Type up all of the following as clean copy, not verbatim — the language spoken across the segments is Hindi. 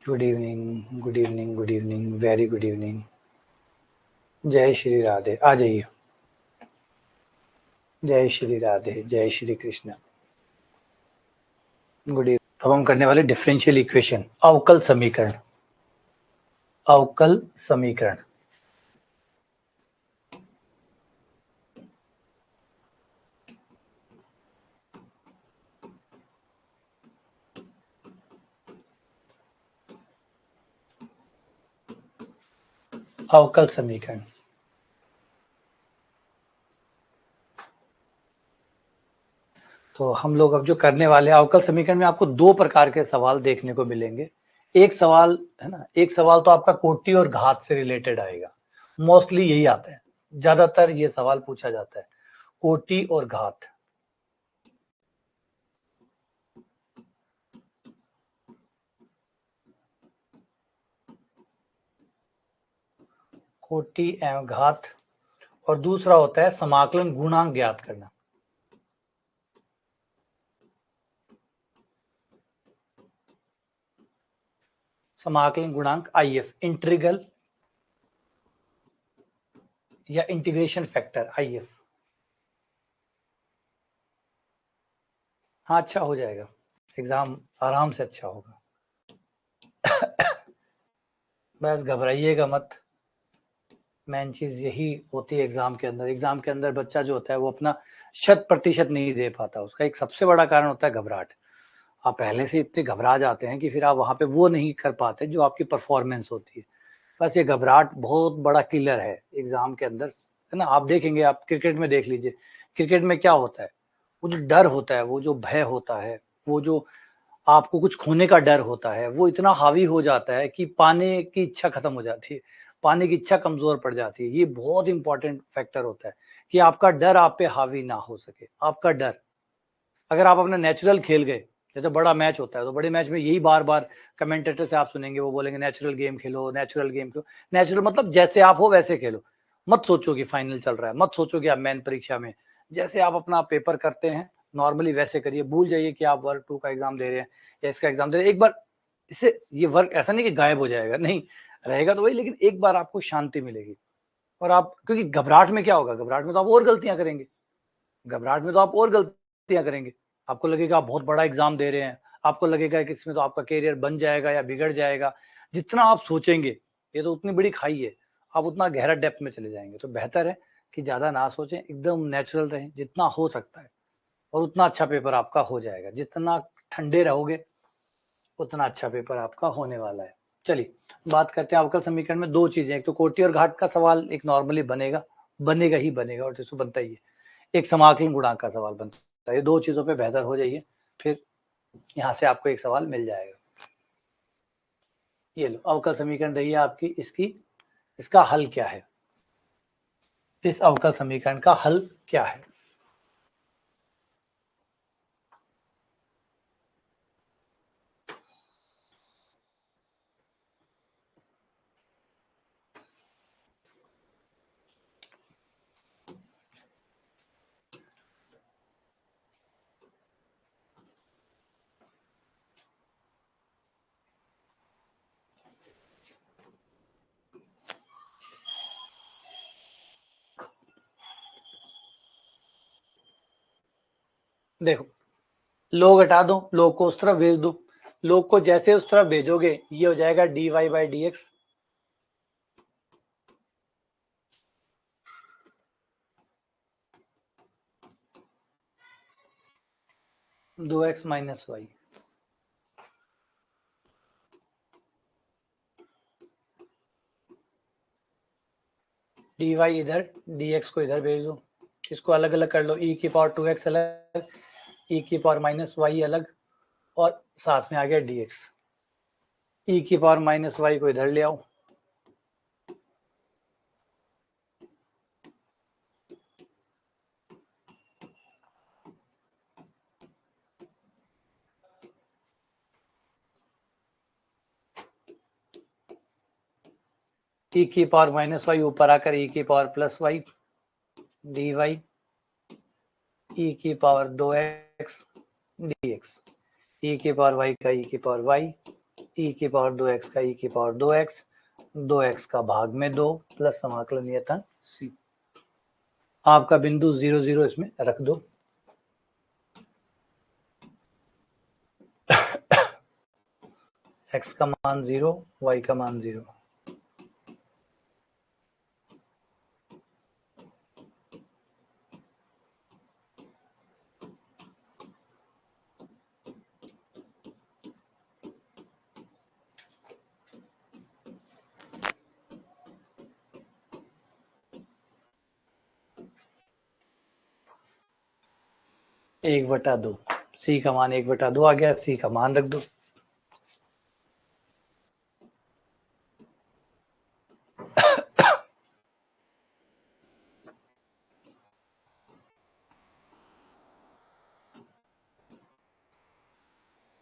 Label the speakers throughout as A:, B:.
A: Good evening, good evening, good evening, very good evening. जय श्री राधे। आ जाइए। जय श्री राधे, जय श्री कृष्ण। Good evening. अब हम करने वाले डिफरेंशियल इक्वेशन, अवकल समीकरण। अवकल समीकरण। अवकल समीकरण। तो हम लोग अब जो करने वाले हैं अवकल समीकरण में आपको दो प्रकार के सवाल देखने को मिलेंगे। एक सवाल है ना, एक सवाल तो आपका कोटि और घात से रिलेटेड आएगा। मोस्टली यही आता है, ज्यादातर ये सवाल पूछा जाता है, कोटि और घात। कोटि एवं घात। और दूसरा होता है समाकलन गुणांक ज्ञात करना। समाकलन गुणांक आईएफ, इंटीग्रल या इंटीग्रेशन फैक्टर आईएफ। हाँ, अच्छा हो जाएगा, एग्जाम आराम से अच्छा होगा। बस घबराइएगा मत। मेन चीज यही होती है एग्जाम के अंदर। एग्जाम के अंदर बच्चा जो होता है वो अपना 100% नहीं दे पाता। उसका एक सबसे बड़ा कारण होता है घबराहट। आप पहले से इतने घबरा जाते हैं कि फिर आप वहां पे वो नहीं कर पाते जो आपकी परफॉर्मेंस होती है। बस ये घबराहट बहुत बड़ा किलर है एग्जाम के अंदर, है ना। आप देखेंगे, आप क्रिकेट में देख लीजिए, क्रिकेट में क्या होता है, वो जो डर होता है, वो जो भय होता है, वो जो आपको कुछ खोने का डर होता है, वो इतना हावी हो जाता है कि पाने की इच्छा खत्म हो जाती है, पाने की इच्छा कमजोर पड़ जाती है। ये बहुत इंपॉर्टेंट फैक्टर होता है कि आपका डर आप पे हावी ना हो सके। आपका डर, अगर आप अपना नेचुरल खेल गए, जैसे बड़ा मैच होता है तो बड़े मैच में यही बार बार कमेंटेटर से आप सुनेंगे, वो बोलेंगे नेचुरल गेम खेलो, नेचुरल गेम खेलो। नेचुरल मतलब जैसे आप हो वैसे खेलो। मत सोचो कि फाइनल चल रहा है, मत सोचो कि आप मेन परीक्षा में, जैसे आप अपना पेपर करते हैं नॉर्मली वैसे करिए। भूल जाइए कि आप वर्क 2 का एग्जाम दे रहे हैं या इसका एग्जाम दे रहे हैं। एक बार इससे ये वर्क ऐसा नहीं कि गायब हो जाएगा, नहीं, रहेगा तो वही, लेकिन एक बार आपको शांति मिलेगी। और आप, क्योंकि घबराहट में क्या होगा, घबराहट में तो आप और गलतियां करेंगे, घबराहट में तो आप और गलतियां करेंगे। आपको लगेगा आप बहुत बड़ा एग्जाम दे रहे हैं, आपको लगेगा कि इसमें तो आपका करियर बन जाएगा या बिगड़ जाएगा। जितना आप सोचेंगे, ये तो उतनी बड़ी खाई है, आप उतना गहरा डेप्थ में चले जाएंगे। तो बेहतर है कि ज्यादा ना सोचें, एकदम नेचुरल रहें जितना हो सकता है, और उतना अच्छा पेपर आपका हो जाएगा। जितना ठंडे रहोगे उतना अच्छा पेपर आपका होने वाला है। चलिए बात करते हैं अवकल समीकरण में दो चीजें, एक तो कोटि और घाट का सवाल एक नॉर्मली बनेगा, बनेगा ही बनेगा, और जिसको बनता ही है, एक समाकलन गुणांक का सवाल बनता है। ये दो चीजों पे बेहतर हो जाइए, फिर यहाँ से आपको एक सवाल मिल जाएगा। ये लो अवकल समीकरण रही है आपकी, इसकी, इसका हल क्या है, इस अवकल समीकरण का हल क्या है। देखो, लोग हटा दो, लोग को उस तरफ भेज दो, लोग को जैसे उस तरफ भेजोगे ये हो जाएगा dy by d x, 2x minus y. dy इधर, dx को इधर भेज दो, इसको अलग अलग कर लो, e की पावर 2x अलग, e की पावर माइनस वाई अलग, और साथ में आ गया dx। e की पावर माइनस वाई को इधर ले आओ, e की पावर माइनस वाई ऊपर आकर e की power plus y, dy e की पावर 2x dx, e की पावर y का e की पावर y, ई की पावर 2x का ई की पावर 2x, 2x का भाग में 2 प्लस समाकलन ये था c। आपका बिंदु 0 0 इसमें रख दो। x का मान 0, y का मान 0। एक बटा दो, सी का मान 1/2 आ गया, सी का मान रख दो।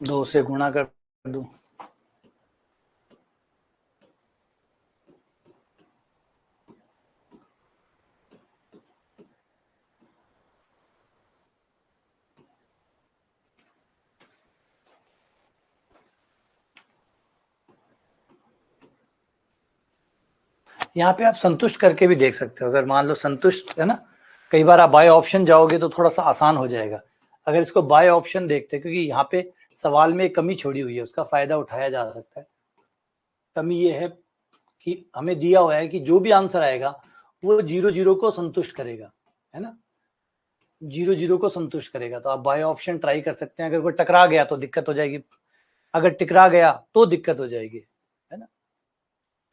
A: दो से गुणा कर दो। यहाँ पे आप संतुष्ट करके भी देख सकते हो। अगर मान लो संतुष्ट है ना, कई बार आप बाय ऑप्शन जाओगे तो थोड़ा सा आसान हो जाएगा। अगर इसको बाय ऑप्शन देखते, क्योंकि यहाँ पे सवाल में एक कमी छोड़ी हुई है, उसका फायदा उठाया जा सकता है। कमी ये है कि हमें दिया हुआ है कि जो भी आंसर आएगा वो 0 0 को संतुष्ट करेगा, है ना, 0 0 को संतुष्ट करेगा। तो आप बाय ऑप्शन ट्राई कर सकते हैं। अगर कोई टकरा गया तो दिक्कत हो जाएगी, अगर टकरा गया तो दिक्कत हो जाएगी, है ना।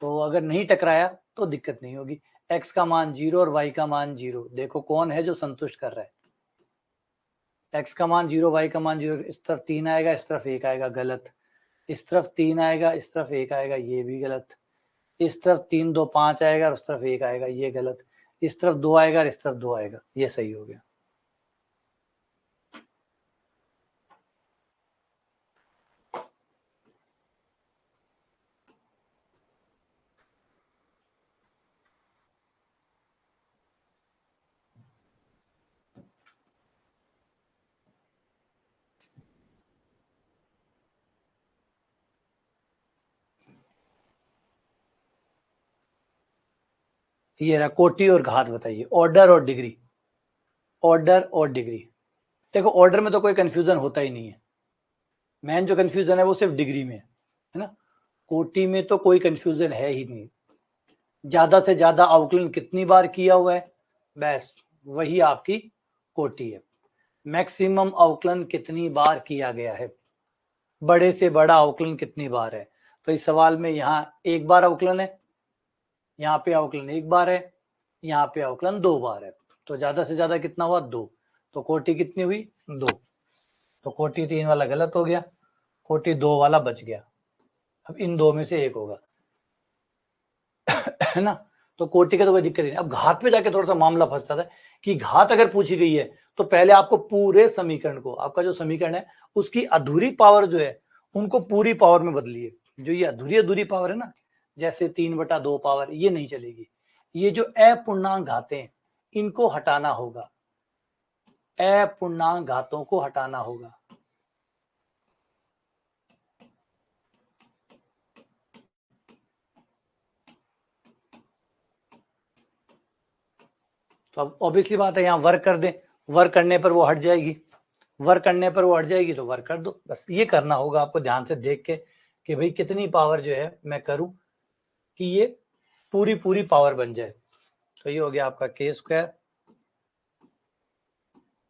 A: तो अगर नहीं टकराया तो दिक्कत नहीं होगी। x का मान 0 और y का मान 0, देखो कौन है जो संतुष्ट कर रहा है। x का मान 0, y का मान 0, इस तरफ 3 आएगा, इस तरफ 1 आएगा, गलत। इस तरफ 3 आएगा, इस तरफ 1 आएगा, ये भी गलत। इस तरफ 3 2 5 आएगा और उस तरफ 1 आएगा, ये गलत। इस तरफ 2 आएगा और इस तरफ 2 आएगा, ये सही हो गया। ये रहा कोटि और घात। बताइए ऑर्डर और डिग्री, ऑर्डर और डिग्री। देखो ऑर्डर में तो कोई कंफ्यूजन होता ही नहीं है, मेन जो कंफ्यूजन है वो सिर्फ डिग्री में है ना। कोटि में तो कोई कंफ्यूजन है ही नहीं। ज्यादा से ज्यादा अवकलन कितनी बार किया हुआ है, बस वही आपकी कोटि है। मैक्सिमम अवकलन कितनी बार किया गया है, बड़े से बड़ा अवकलन कितनी बार है। तो इस सवाल में यहाँ एक बार अवकलन है, यहाँ पे अवकलन एक बार है, यहाँ पे अवकलन 2 बार है। तो ज्यादा से ज्यादा कितना हुआ, 2। तो कोटि कितनी हुई, 2। तो कोटि 3 वाला गलत हो गया, कोटि 2 वाला बच गया। अब इन दो में से एक होगा, है ना। तो कोटि का तो कोई दिक्कत नहीं। अब घात पे जाके थोड़ा सा मामला फंसता है कि घात अगर पूछी गई है तो पहले आपको पूरे समीकरण को, आपका जो समीकरण है उसकी अधूरी पावर जो है उनको पूरी पावर में बदलिए। जो ये अधूरी अधूरी पावर है ना, जैसे 3/2 पावर, ये नहीं चलेगी। ये जो अपूर्णांक घातें इनको हटाना होगा, अपूर्णांक घातों को हटाना होगा। तो अब ऑब्वियसली बात है, यहाँ वर्क कर दें, वर्क करने पर वो हट जाएगी, वर्क करने पर वो हट जाएगी तो वर्क कर दो। बस ये करना होगा आपको ध्यान से देख के कि भाई कितनी पावर जो है मैं करूं कि ये पूरी पूरी पावर बन जाए। तो ये हो गया आपका k²,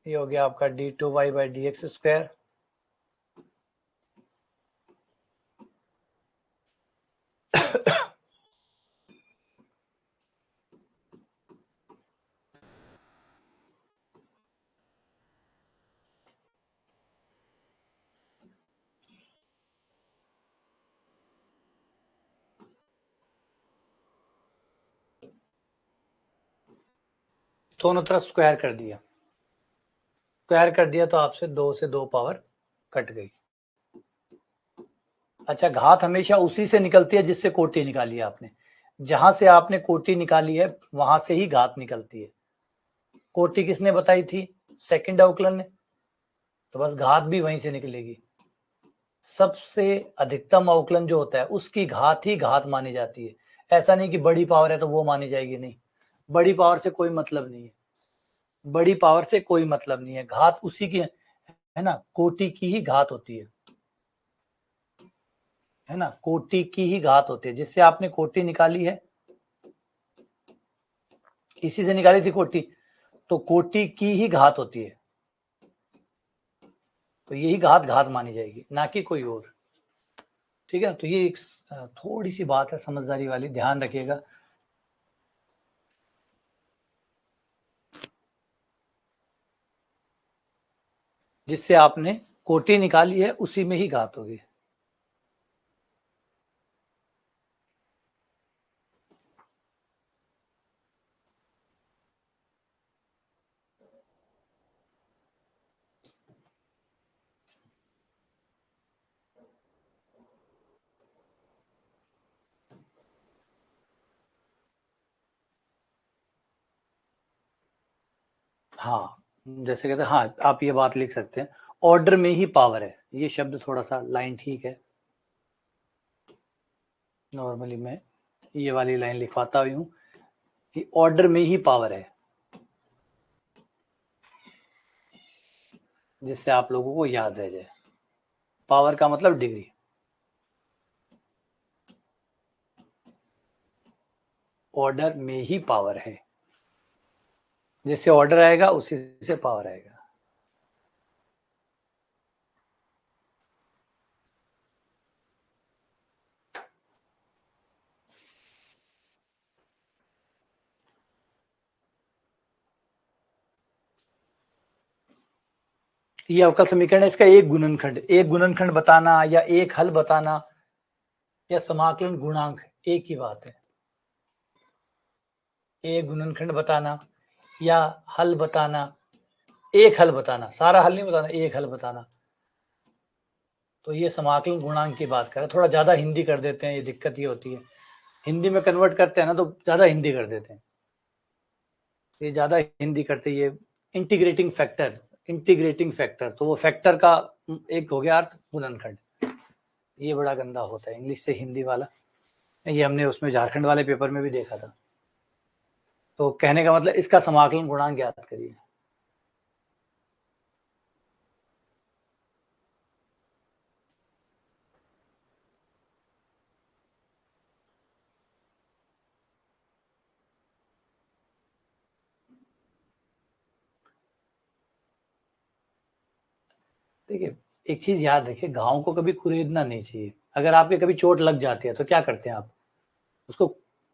A: ये हो गया आपका d2y/dx²। दोनों तरफ स्क्वायर कर दिया, स्क्वायर कर दिया तो आपसे 2 से 2 पावर कट गई। अच्छा, घात हमेशा उसी से निकलती है जिससे कोटि निकाली है आपने। जहां से आपने कोटि निकाली है वहां से ही घात निकलती है। कोटि किसने बताई थी, सेकंड अवकलन ने, तो बस घात भी वहीं से निकलेगी। सबसे अधिकतम अवकलन जो होता है उसकी घात ही घात मानी जाती है। ऐसा नहीं कि बड़ी पावर है तो वो मानी जाएगी, नहीं, बड़ी पावर से कोई मतलब नहीं है, बड़ी पावर से कोई मतलब नहीं है, घात उसी की है ना, कोटि की ही घात होती है ना, कोटि की ही घात होती है। जिससे आपने कोटि निकाली है, इसी से निकाली थी कोटि, तो कोटि की ही घात होती है, तो यही घात घात मानी जाएगी, ना कि कोई और। ठीक है, तो ये एक थोड़ी सी बात है समझदारी वाली, ध्यान रखिएगा। जिससे आपने कोटि निकाली है उसी में ही घात होगी। हाँ, जैसे कहते हैं, हाँ, आप ये बात लिख सकते हैं, ऑर्डर में ही पावर है। ये शब्द थोड़ा सा लाइन ठीक है, नॉर्मली मैं ये वाली लाइन लिखवाता हुई हूँ कि ऑर्डर में ही पावर है, जिससे आप लोगों को याद रह जाए। पावर का मतलब डिग्री, ऑर्डर में ही पावर है, जिससे ऑर्डर आएगा उसी से पावर आएगा। ये अवकल समीकरण है, इसका एक गुणनखंड बताना या एक हल बताना या समाकलन गुणांक एक ही बात है। एक गुणनखंड बताना या हल बताना, एक हल बताना, सारा हल नहीं बताना, एक हल बताना, तो ये समाकलन गुणांक की बात करें। थोड़ा ज्यादा हिंदी कर देते हैं, ये दिक्कत ये होती है, हिंदी में कन्वर्ट करते हैं ना तो ज्यादा हिंदी कर देते हैं, ये ज्यादा हिंदी करते, ये इंटीग्रेटिंग फैक्टर, तो वो फैक्टर का एक हो गया अर्थ गुणनखंड। ये बड़ा गंदा होता है इंग्लिश से हिंदी वाला, ये हमने उसमें झारखंड वाले पेपर में भी देखा था। तो कहने का मतलब इसका समाकलन गुणांक ज्ञात करिए। देखिए, एक चीज याद रखिए, घाव को कभी कुरेदना नहीं चाहिए। अगर आपके कभी चोट लग जाती है तो क्या करते हैं आप, उसको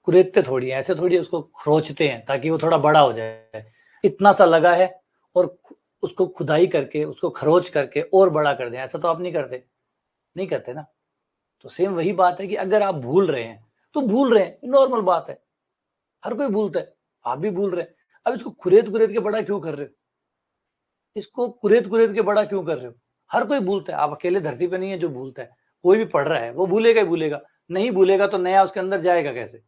A: कुरेदते थोड़ी है, ऐसे थोड़ी उसको खरोचते हैं ताकि वो थोड़ा बड़ा हो जाए। इतना सा लगा है और उसको खुदाई करके, उसको खरोच करके और बड़ा कर दें, ऐसा तो आप नहीं करते, नहीं करते ना। तो सेम वही बात है कि अगर आप भूल रहे हैं तो भूल रहे हैं, नॉर्मल बात है, हर कोई भूलता है, आप भी भूल रहे हैं। अब इसको कुरेद कुरेद के बड़ा क्यों कर रहे हो, इसको कुरेद कुरेद के बड़ा क्यों कर रहे हो। हर कोई भूलता है, आप अकेले धरती पे नहीं है जो भूलता है, कोई भी पढ़ रहा है वो भूलेगा ही भूलेगा। नहीं भूलेगा तो नया उसके अंदर जाएगा कैसे,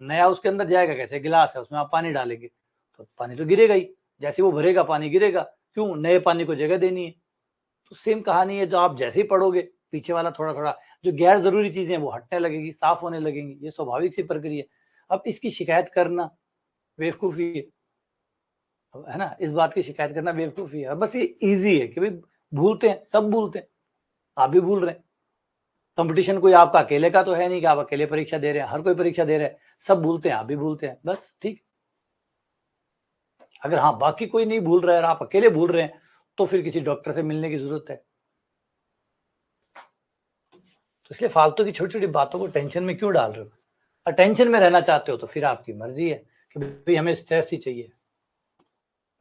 A: नया उसके अंदर जाएगा कैसे, गिलास है उसमें आप पानी डालेंगे तो पानी तो गिरेगा ही, जैसे वो भरेगा पानी गिरेगा, क्यों, नए पानी को जगह देनी है। तो सेम कहानी है, जो आप जैसे ही पढ़ोगे पीछे वाला थोड़ा थोड़ा जो गैर जरूरी चीजें वो हटने लगेगी, साफ होने लगेंगी, ये स्वाभाविक सी प्रक्रिया। अब इसकी शिकायत करना बेवकूफी है ना, इस बात की शिकायत करना बेवकूफी है। बस ये इजी है कि भाई भूलते हैं, सब भूलते हैं, आप भी भूल रहे हैं। कंपटीशन कोई आपका अकेले का तो है नहीं कि आप अकेले परीक्षा दे रहे हैं, हर कोई परीक्षा दे रहा है, सब भूलते हैं, आप भी भूलते हैं, बस ठीक। अगर हाँ बाकी कोई नहीं भूल रहा है और आप अकेले भूल रहे हैं तो फिर किसी डॉक्टर से मिलने की जरूरत है। तो इसलिए फालतू की छोटी छोटी बातों को टेंशन में क्यों डाल रहे हो। और टेंशन में रहना चाहते हो तो फिर आपकी मर्जी है कि भाई हमें स्ट्रेस ही चाहिए,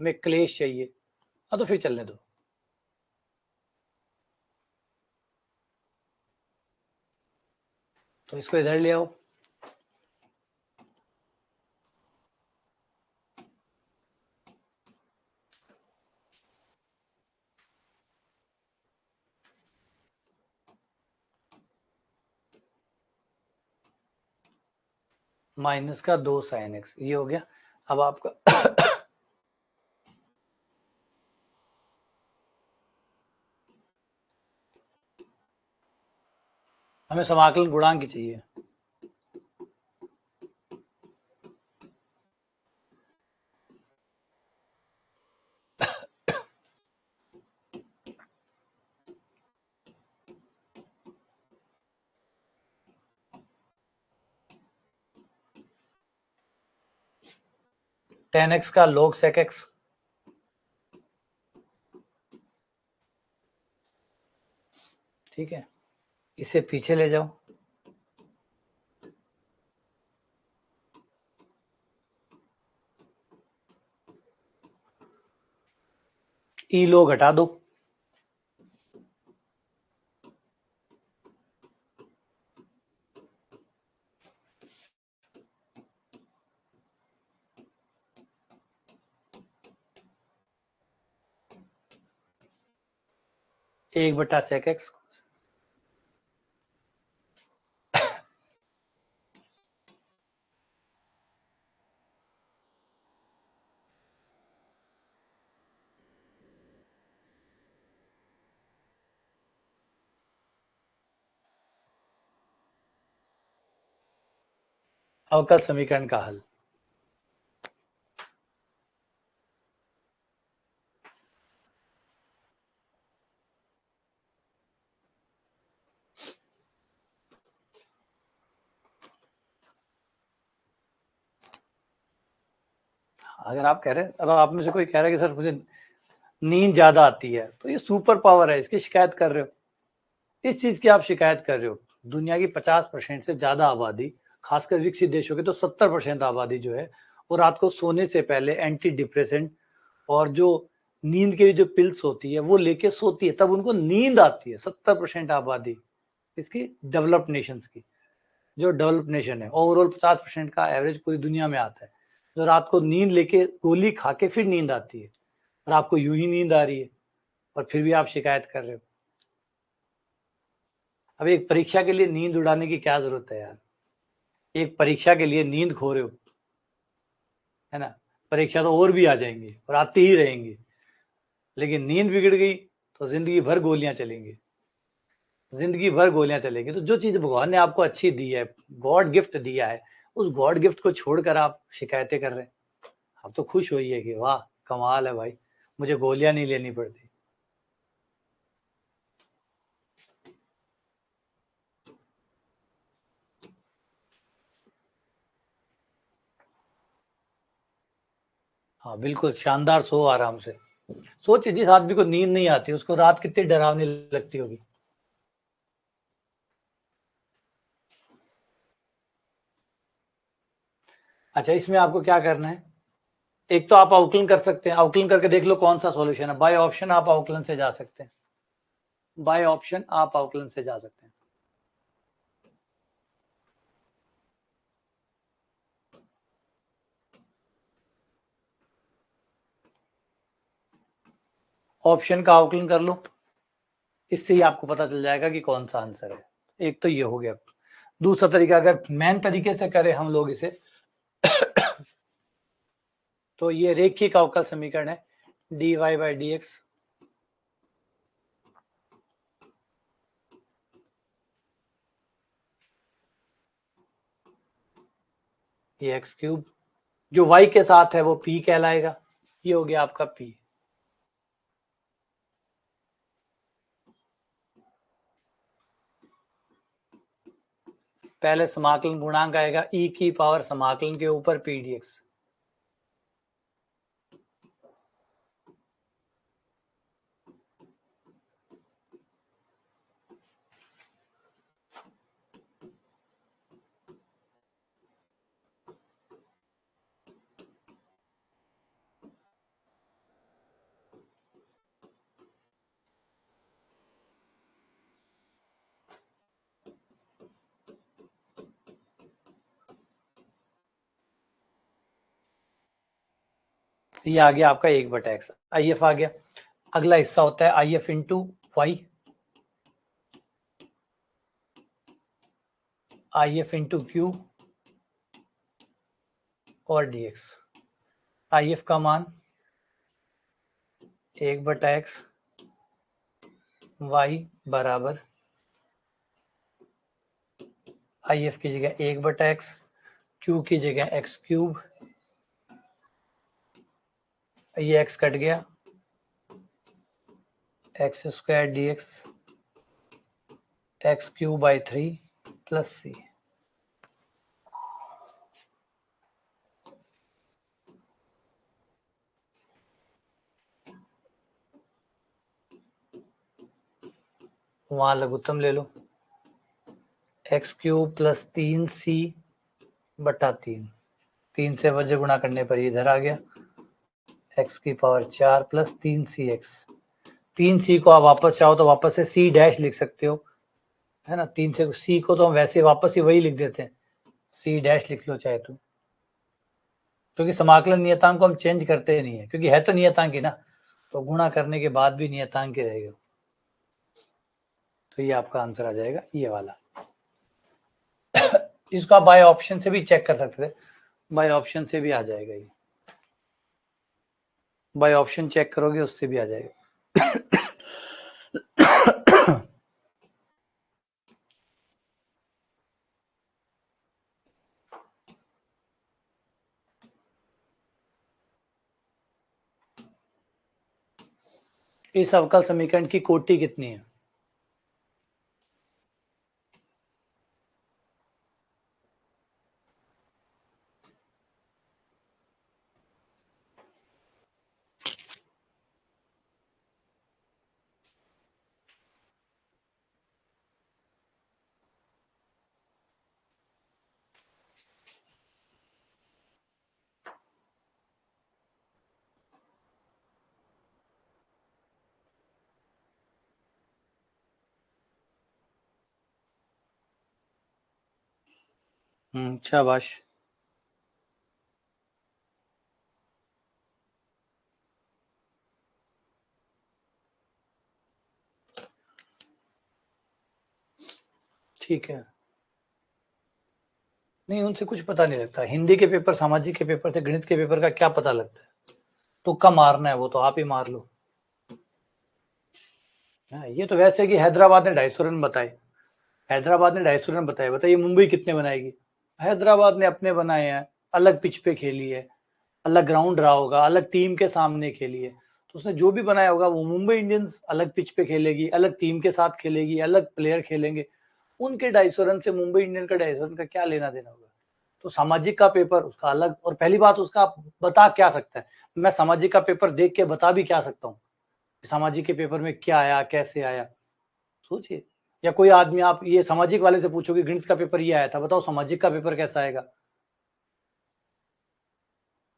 A: हमें क्लेश चाहिए, हाँ तो फिर चलने दो। तो इसको इधर ले आओ, माइनस का 2 साइन एक्स, ये हो गया। अब आपका हमें समाकलन गुणांक की चाहिए। tan x का log sec x, ठीक है, इसे पीछे ले जाओ, ई log हटा दो, एक बटा sec x, अवकल समीकरण का हल। अगर आप कह रहे हैं, अब आप में से कोई कह रहा है कि सर मुझे नींद ज्यादा आती है, तो ये सुपर पावर है, इसकी शिकायत कर रहे हो, इस चीज की आप शिकायत कर रहे हो। दुनिया की 50% से ज्यादा आबादी, खासकर विकसित देशों की तो 70% आबादी जो है, वो रात को सोने से पहले एंटी डिप्रेसेंट और जो नींद के लिए जो पिल्स होती है वो लेके सोती है, तब उनको नींद आती है। 70% आबादी इसकी डेवलप्ड नेशंस की, जो डेवलप्ड नेशन है, ओवरऑल 50% का एवरेज पूरी दुनिया में आता है, जो रात को नींद लेके गोली खा के फिर नींद आती है, और आपको यूं ही नींद आ रही है और फिर भी आप शिकायत कर रहे हो। अब एक परीक्षा के लिए नींद उड़ाने की क्या जरूरत है यार, एक परीक्षा के लिए नींद खो रहे हो, है ना। परीक्षा तो और भी आ जाएंगी और आती ही रहेंगी, लेकिन नींद बिगड़ गई तो जिंदगी भर गोलियां चलेंगी, जिंदगी भर गोलियां चलेंगी। तो जो चीज भगवान ने आपको अच्छी दी है, गॉड गिफ्ट दिया है, उस गॉड गिफ्ट को छोड़कर आप शिकायतें कर रहे हैं। आप तो खुश होइए कि वाह कमाल है भाई, मुझे गोलियां नहीं लेनी पड़ती। हाँ बिल्कुल, शानदार सो आराम से। सोचिए जिस आदमी को नींद नहीं आती उसको रात कितनी डरावनी लगती होगी। अच्छा, इसमें आपको क्या करना है, एक तो आप आउटलाइन कर सकते हैं, आउटलाइन करके देख लो कौन सा सॉल्यूशन है। बाय ऑप्शन आप आउटलाइन से जा सकते हैं, बाय ऑप्शन आप आउटलाइन से जा सकते हैं। ऑप्शन का आउटलाइन कर लो, इससे ही आपको पता चल जाएगा कि कौन सा आंसर है। एक तो ये हो गया। दूसरा तरीका, अगर मेन तरीके से करें हम लोग इसे तो ये रेखिक अवकल समीकरण है, dy बाई डी एक्स, ये एक्स क्यूब, जो y के साथ है वो p कहलाएगा। ये हो गया आपका p। पहले समाकलन गुणांक आएगा e की पावर समाकलन के ऊपर p dx। ये आ गया आपका 1/x, IF आ गया। अगला हिस्सा होता है IF into y, IF into q और dx। IF का मान 1/x, y बराबर आई एफ की जगह 1/x, क्यू की जगह एक्स क्यूब, ये x कट गया, x square d x cube by 3 plus C. वहां लघुत्तम ले लो, एक्स क्यूब प्लस 3c बटा 3, 3 से वजह गुणा करने पर इधर आ गया, x की पावर 4 प्लस 3cx। 3c को आप वापस चाहो तो वापस से c डैश लिख सकते हो, है ना। 3 से c को तो हम वैसे वापस ही वही लिख देते हैं, c डैश लिख लो चाहे तो, क्योंकि समाकलन नियतांक को हम चेंज करते ही नहीं है, क्योंकि है तो नियतांक ही ना, तो गुणा करने के बाद भी नियतांक ही रहेगा। तो ये आपका आंसर आ जाएगा ये वाला। इसको आप बाय ऑप्शन से भी चेक कर सकते थे, बाय ऑप्शन से भी आ जाएगा ये, बाय ऑप्शन चेक करोगे उससे भी आ जाएगा। इस अवकल समीकरण की कोटि कितनी है? शाबाश। ठीक है, नहीं उनसे कुछ पता नहीं लगता, हिंदी के पेपर, सामाजिक के पेपर से गणित के पेपर का क्या पता लगता है, तुक्का मारना है वो तो आप ही मार लो। ये तो वैसे कि हैदराबाद ने 250 रन बताए, हैदराबाद ने 250 रन बताए, बताइए मुंबई कितने बनाएगी? हैदराबाद ने अपने बनाए हैं, अलग पिच पे खेली है, अलग ग्राउंड रहा होगा, अलग टीम के सामने खेली है, तो उसने जो भी बनाया होगा वो मुंबई इंडियंस अलग पिच पे खेलेगी, अलग टीम के साथ खेलेगी, अलग प्लेयर खेलेंगे, उनके 250 रन से मुंबई इंडियन का 250 रन का क्या लेना देना होगा? तो सामाजिक का पेपर उसका अलग, और पहली बात उसका बता क्या सकता है, मैं सामाजिक का पेपर देख के बता भी क्या सकता हूँ सामाजिक के पेपर में क्या आया कैसे आया? सोचिए, या कोई आदमी, आप ये सामाजिक वाले से पूछोगे गणित का पेपर ये आया था, बताओ सामाजिक का पेपर कैसा आएगा,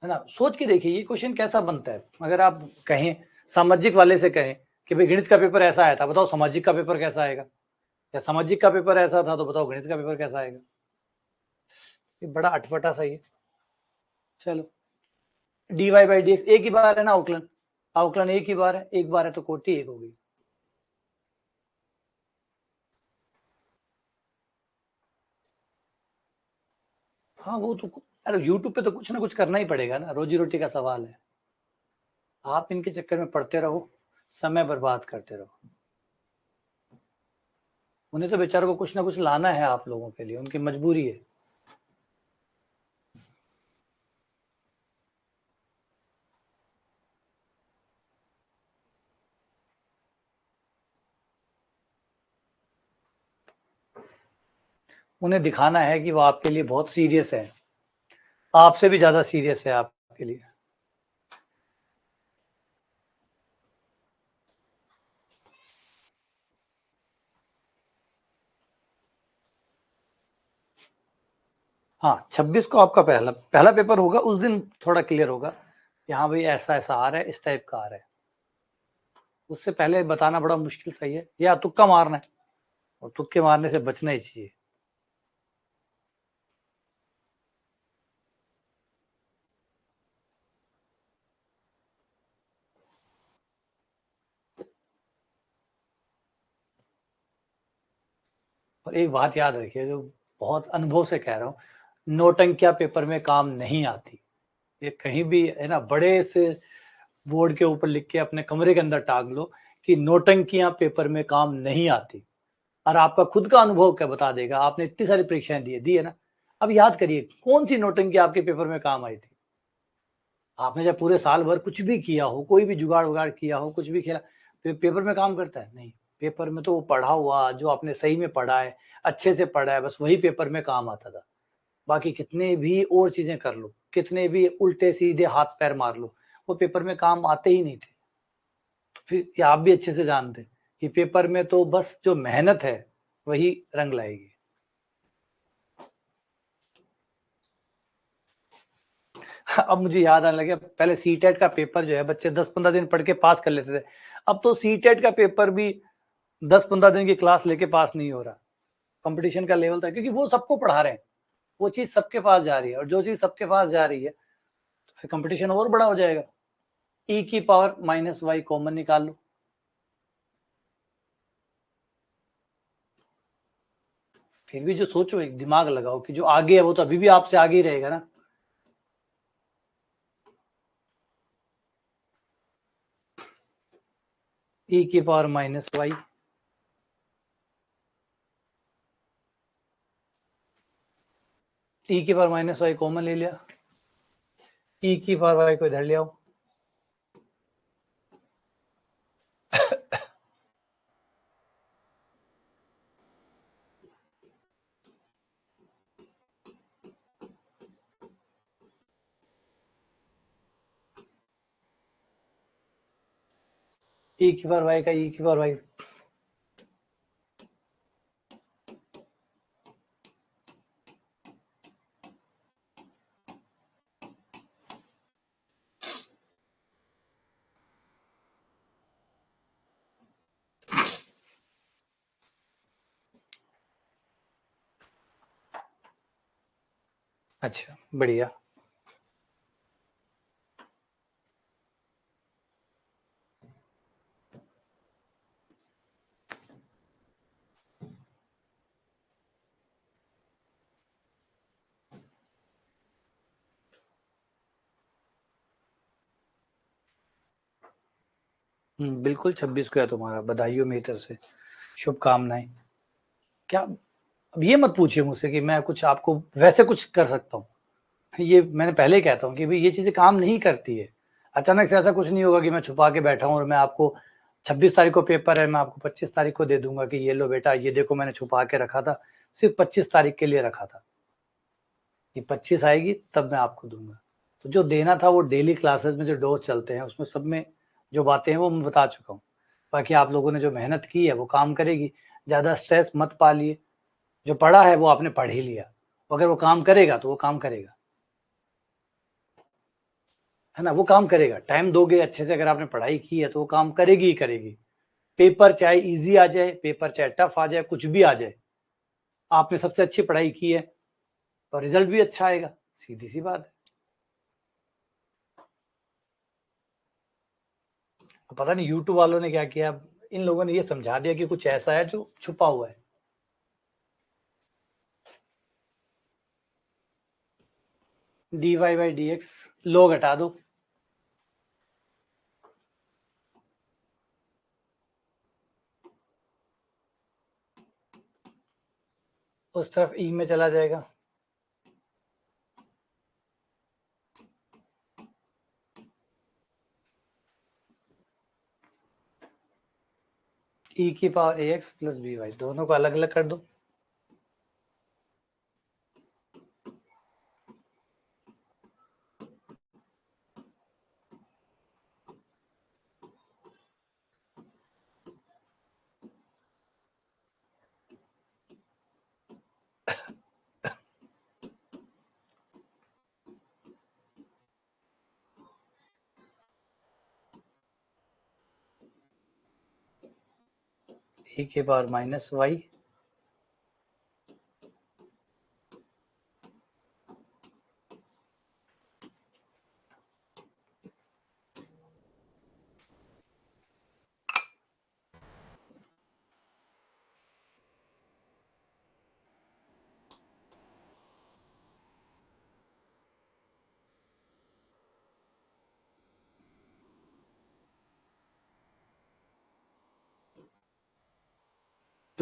A: है ना। सोच के देखिए ये क्वेश्चन कैसा बनता है। अगर आप कहें सामाजिक वाले से कहें कि भाई गणित का पेपर ऐसा आया था, बताओ सामाजिक का पेपर कैसा आएगा, या सामाजिक का पेपर ऐसा था तो बताओ गणित का पेपर कैसा आएगा? ये बड़ा अटपटा सा ही है। चलो, dy बाई डी एक ही बार है ना, अवकलन, अवकलन एक ही बार है, एक बार है तो कोटि एक होगी। हाँ वो तो, अरे यूट्यूब पे तो कुछ ना कुछ करना ही पड़ेगा ना, रोजी रोटी का सवाल है। आप इनके चक्कर में पढ़ते रहो, समय बर्बाद करते रहो, उन्हें तो बेचारों को कुछ ना कुछ लाना है आप लोगों के लिए, उनकी मजबूरी है। उन्हें दिखाना है कि वो आपके लिए बहुत सीरियस है, आपसे भी ज्यादा सीरियस है आपके लिए। हाँ 26 को आपका पहला पहला पेपर होगा, उस दिन थोड़ा क्लियर होगा, यहाँ भाई ऐसा ऐसा आ रहा है, इस टाइप का आ रहा है, उससे पहले बताना बड़ा मुश्किल सही है, या तुक्का मारना है, और तुक्के मारने से बचना ही चाहिए। और एक बात याद रखिए, जो बहुत अनुभव से कह रहा हूँ, नौटंकियां पेपर में काम नहीं आती। ये कहीं भी है ना, बड़े से बोर्ड के ऊपर लिख के अपने कमरे के अंदर टांग लो कि नौटंकियां पेपर में काम नहीं आती। और आपका खुद का अनुभव क्या बता देगा, आपने इतनी सारी परीक्षाएं दी है ना। अब याद करिए कौन सी नोटंकी आपके पेपर में काम आई थी। आपने जब पूरे साल भर कुछ भी किया हो, कोई भी जुगाड़ वुगाड़ किया हो, कुछ भी खेला, पेपर में काम करता है? नहीं। पेपर में तो वो पढ़ा हुआ जो आपने सही में पढ़ा है, अच्छे से पढ़ा है, बस वही पेपर में काम आता था। बाकी कितने भी और चीजें कर लो, कितने भी उल्टे सीधे हाथ पैर मार लो, वो पेपर में काम आते ही नहीं थे। तो फिर ये आप भी अच्छे से जानते कि पेपर में तो बस जो मेहनत है वही रंग लाएगी। अब मुझे याद आने लगे, पहले सीटेट का पेपर जो है बच्चे 10-15 दिन पढ़ के पास कर लेते थे। अब तो सीटेट का पेपर भी 10-15 दिन की क्लास लेके पास नहीं हो रहा। कंपटीशन का लेवल था, क्योंकि वो सबको पढ़ा रहे हैं, वो चीज सबके पास जा रही है, और जो चीज सबके पास जा रही है तो फिर कंपटीशन और बड़ा हो जाएगा। e की पावर माइनस वाई कॉमन निकाल लो। फिर भी जो सोचो, एक दिमाग लगाओ कि जो आगे है वो तो अभी भी आपसे आगे ही रहेगा ना। e की पावर माइनस वाई, e की पावर माइनस वाई कॉमन ले लिया, e की पावर वाई को इधर ले आओ। e की पावर वाई का e की पावर वाई, अच्छा बढ़िया। बिल्कुल 26 को है तुम्हारा, बधाई हो मेरी तरफ से, शुभकामनाएं। क्या, अब ये मत पूछिए मुझसे कि मैं कुछ आपको वैसे कुछ कर सकता हूँ। ये मैंने पहले ही कहता हूँ कि भाई ये चीजें काम नहीं करती है। अचानक से ऐसा कुछ नहीं होगा कि मैं छुपा के बैठा हूँ और मैं आपको 26 तारीख को पेपर है, मैं आपको 25 तारीख को दे दूंगा कि ये लो बेटा, ये देखो मैंने छुपा के रखा था, सिर्फ 25 तारीख के लिए रखा था, ये 25 आएगी तब मैं आपको दूंगा। तो जो देना था वो डेली क्लासेस में जो डोज चलते हैं उसमें सब में जो बातें हैं वो मैं बता चुका हूँ। बाकी आप लोगों ने जो मेहनत की है वो काम करेगी। ज्यादा स्ट्रेस मत पालिए, जो पढ़ा है वो आपने पढ़ ही लिया, अगर वो काम करेगा तो वो काम करेगा, है ना, वो काम करेगा। टाइम दोगे अच्छे से, अगर आपने पढ़ाई की है तो वो काम करेगी ही करेगी। पेपर चाहे इजी आ जाए, पेपर चाहे टफ आ जाए, कुछ भी आ जाए, आपने सबसे अच्छी पढ़ाई की है तो रिजल्ट भी अच्छा आएगा, सीधी सी बात है। पता नहीं यूट्यूब वालों ने क्या किया, इन लोगों ने ये समझा दिया कि कुछ ऐसा है जो छुपा हुआ है। D y by d x, लोग हटा दो, उस तरफ ई में चला जाएगा। ई की पावर ए एक्स प्लस बी वाई, दोनों को अलग अलग कर दो। ई की पावर माइनस वाई,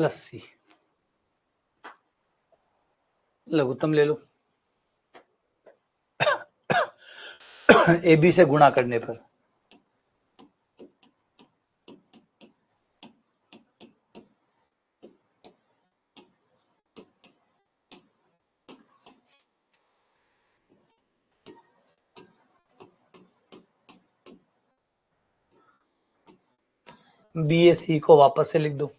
A: प्लस सी, लघुत्तम ले लो ए बी से गुणा करने पर। बी ए सी को वापस से लिख दो,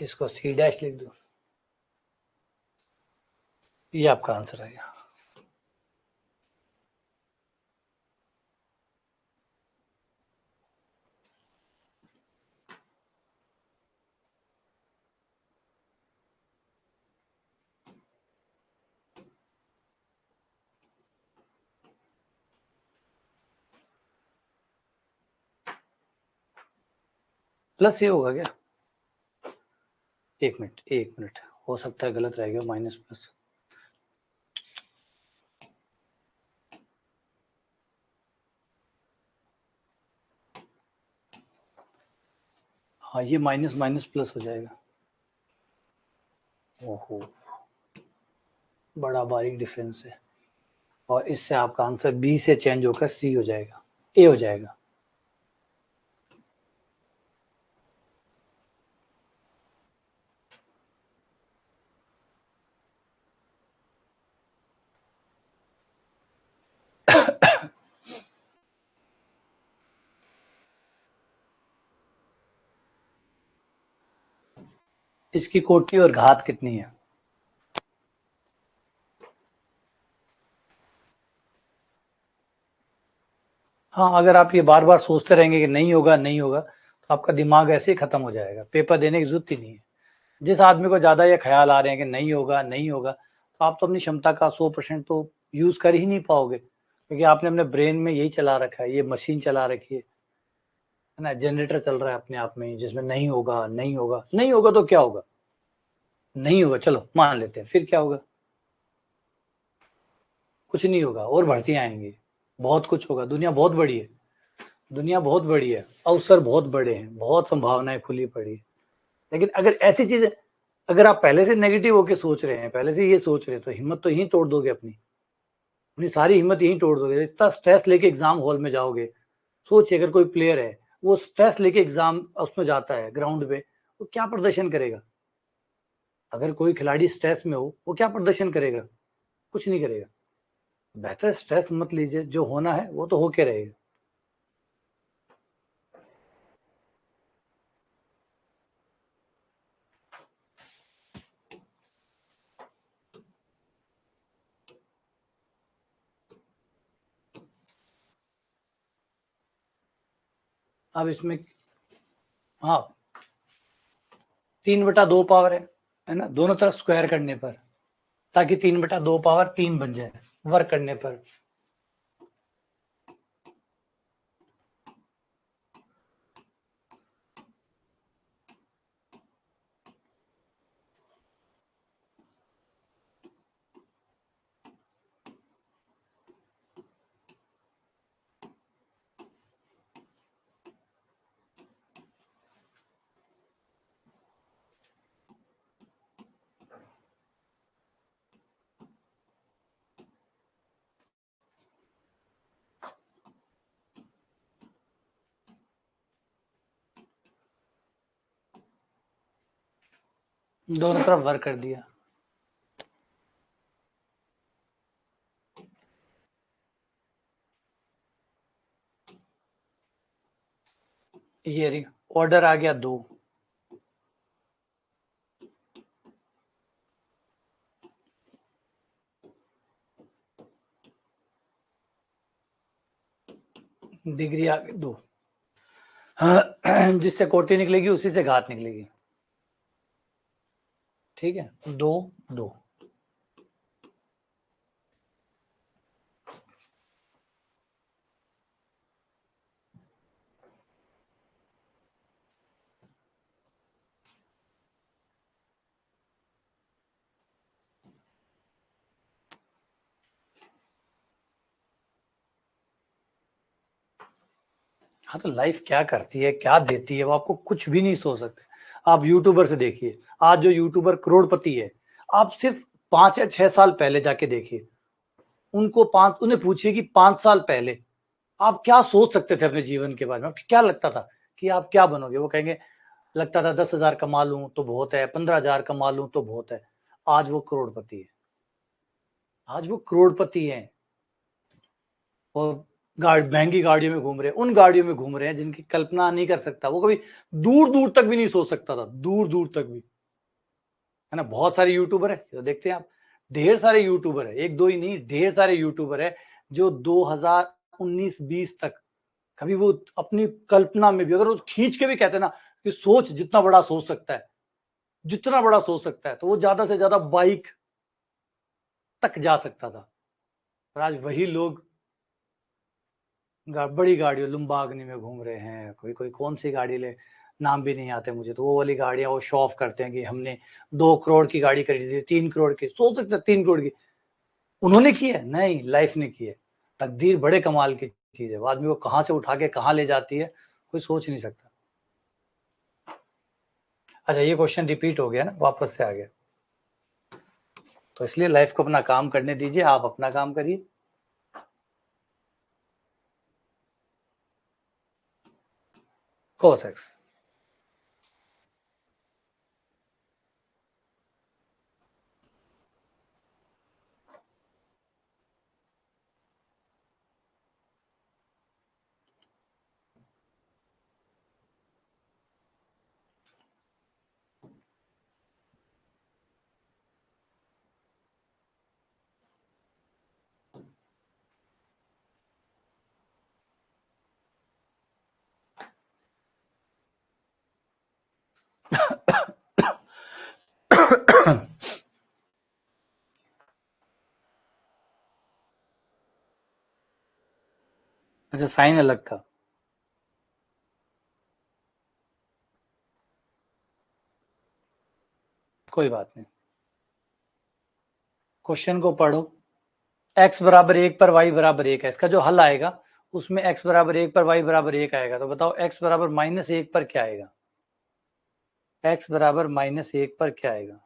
A: इसको सी डैश लिख दो, ये आपका आंसर आएगा। प्लस ये होगा क्या? एक मिनट, हो सकता है गलत रह गया, माइनस प्लस। हाँ, ये माइनस माइनस प्लस हो जाएगा। ओहो, बड़ा बारीक डिफरेंस है। और इससे आपका आंसर बी से चेंज होकर सी हो जाएगा, ए हो जाएगा। इसकी कोटि और घात कितनी है? हाँ, अगर आप ये बार बार सोचते रहेंगे कि नहीं होगा नहीं होगा, तो आपका दिमाग ऐसे ही खत्म हो जाएगा, पेपर देने की जरूरत ही नहीं है। जिस आदमी को ज्यादा ये ख्याल आ रहे हैं कि नहीं होगा नहीं होगा, तो आप तो अपनी क्षमता का 100% तो यूज कर ही नहीं पाओगे, क्योंकि आपने अपने ब्रेन में यही चला रखा है, ये मशीन चला रखी है ना, जनरेटर चल रहा है अपने आप में, जिसमें नहीं होगा नहीं होगा नहीं होगा, तो क्या होगा? नहीं होगा, चलो मान लेते हैं, फिर क्या होगा? कुछ नहीं होगा, और भर्तियां आएंगी, बहुत कुछ होगा। दुनिया बहुत बड़ी है, दुनिया बहुत बड़ी है, अवसर बहुत बड़े हैं, बहुत संभावनाएं खुली पड़ी है। लेकिन अगर ऐसी चीजें, अगर आप पहले से नेगेटिव होके सोच रहे हैं, पहले से ये सोच रहे हैं, तो हिम्मत तो यहीं तोड़ दोगे, अपनी अपनी सारी हिम्मत यहीं तोड़ दोगे। इतना स्ट्रेस लेके एग्जाम हॉल में जाओगे, सोचिए अगर कोई प्लेयर है, वो स्ट्रेस लेके एग्जाम उसमें जाता है ग्राउंड पे, वो क्या प्रदर्शन करेगा? अगर कोई खिलाड़ी स्ट्रेस में हो, वो क्या प्रदर्शन करेगा? कुछ नहीं करेगा। बेहतर स्ट्रेस मत लीजिए, जो होना है वो तो होके रहेगा। अब इसमें, हाँ, 3/2 पावर है ना, दोनों तरफ स्क्वायर करने पर, ताकि 3/2 पावर 3 बन जाए, वर्क करने पर। दोनों तरफ वर्क कर दिया। ये ऑर्डर आ गया 2। डिग्री आ गई 2। जिससे कोटि निकलेगी उसी से घात निकलेगी। ठीक है, 2 2। हाँ, तो लाइफ क्या करती है, क्या देती है, वो आपको कुछ भी नहीं सोच सकते। आप यूट्यूबर से देखिए, आज जो यूट्यूबर करोड़पति है, आप सिर्फ 5 या 6 साल पहले जाके देखिए। उन्हें पूछिए कि 5 साल पहले आप क्या सोच सकते थे अपने जीवन के बारे में? आपको क्या लगता था कि आप क्या बनोगे? वो कहेंगे लगता था 10,000 कमा लूँ तो बहुत है, 15,000 कमा लूँ तो बहुत है। आज वो करोड़पति है। आज वो करोड़पति हैं और महँगी गाड़ियों में घूम रहे हैं, उन गाड़ियों में घूम रहे हैं जिनकी कल्पना नहीं कर सकता। वो कभी दूर-दूर तक भी नहीं सोच सकता था, दूर-दूर तक भी। है ना? बहुत सारे यूट्यूबर हैं, तो देखते हैं आप, ढेर सारे यूट्यूबर हैं, 1-2 ही नहीं, ढेर सारे यूट्यूबर हैं जो 2019-20 तक कभी वो अपनी कल्पना में भी अगर वो खींच के भी कहते हैं ना कि सोच जितना बड़ा सोच सकता है, जितना बड़ा सोच सकता है, तो वो ज़्यादा से ज़्यादा बाइक तक जा सकता था। और आज वही लोग बड़ी गाड़ियों लुम्बागनी में घूम रहे हैं, कोई-कोई कौन-सी गाड़ी ले, नाम भी नहीं आते मुझे, तो वो वाली गाड़ियाँ वो शो ऑफ करते हैं कि हमने 2 करोड़ की गाड़ी खरीदी थी, 3 करोड़ की, सोच सकते हैं 3 करोड़ की। उन्होंने की है? नहीं, लाइफ ने की है। तकदीर बड़े कमाल की चीज़ है, वो आदमी को कहाँ से उठा के कहाँ ले जाती है, कोई सोच नहीं सकता। अच्छा, ये क्वेश्चन रिपीट हो गया ना, वापस से आ गया। तो इसलिए लाइफ को अपना काम करने दीजिए, आप अपना काम करिए। cos x अच्छा, साइन अलग था। कोई बात नहीं, क्वेश्चन को पढ़ो। x बराबर 1 पर y बराबर 1 है, इसका जो हल आएगा उसमें x बराबर 1 पर y बराबर 1 आएगा। तो बताओ x बराबर -1 पर क्या आएगा? x बराबर -1 पर क्या आएगा?